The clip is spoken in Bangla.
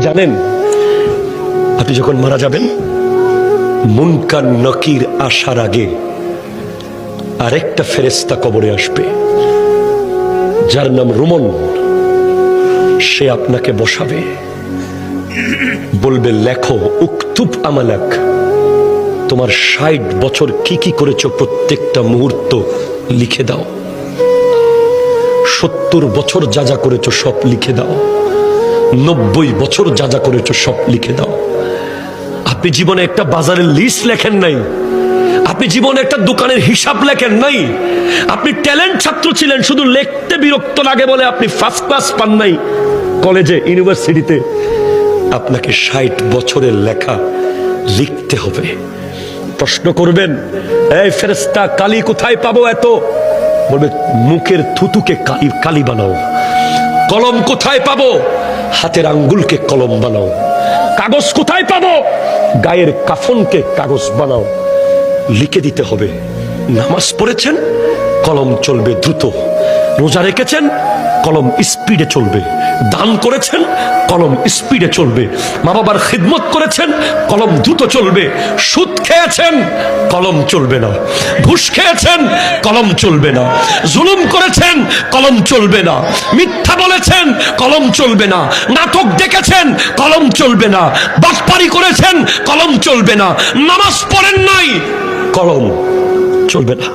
জানেন, আপনি যখন মারা যাবেন, মুনকার নকির আসার আগে আরেকটা ফেরেশতা কবরে আসবে, যার নাম রুমন। সে আপনাকে বসাবে, বলবে লেখো, উকতুব আমালাক, তোমার ৬০ বছর কি কি করেছো প্রত্যেকটা মুহূর্ত লিখে দাও। ৭০ বছর যা যা করেছো সব লিখে দাও। ৯০ বছর যা যা করেছো সব লিখে দাও। আপনি জীবনে একটা বাজারের লিস্ট লেখেন নাই, আপনি জীবনে একটা দোকানের হিসাব লেখেন নাই, আপনি ট্যালেন্ট ছাত্র ছিলেন, শুধু লিখতে বিরক্ত লাগে বলে আপনি ফার্স্ট ক্লাস পান নাই কলেজে, ইউনিভার্সিটিতে। আপনাকে ৬০ বছরের লেখা লিখতে হবে। প্রশ্ন করবেন, এই ফেরেশতা, কালি কোথায় পাবো এত? বলবে মুখের থুতুকে কালি বানাও। কলম কোথায় পাবো? হাতের আঙ্গুলকে কলম বানাও। কাগজ কোথায় পাবো? গায়ের কাফনকে কাগজ বানাও। লিখে দিতে হবে। নামাজ পড়েছেন, কলম চলবে দ্রুত। রোজা রেখেছেন, কলম স্পিডে চলবে। দান করেছেন, কলম স্পিডে চলবে। মা বাবার খিদমত করেছেন, কলম দ্রুত চলবে। সুদ খেয়েছেন, কলম চলবে না। ঘুষ খেয়েছেন, কলম চলবে না। জুলুম করেছেন, কলম চলবে না। মিথ্যা বলেছেন, কলম চলবে না। নাটক দেখেছেন, কলম চলবে না। বাটপারি করেছেন, কলম চলবে না। নামাজ পড়েন নাই, কলম চলবে না।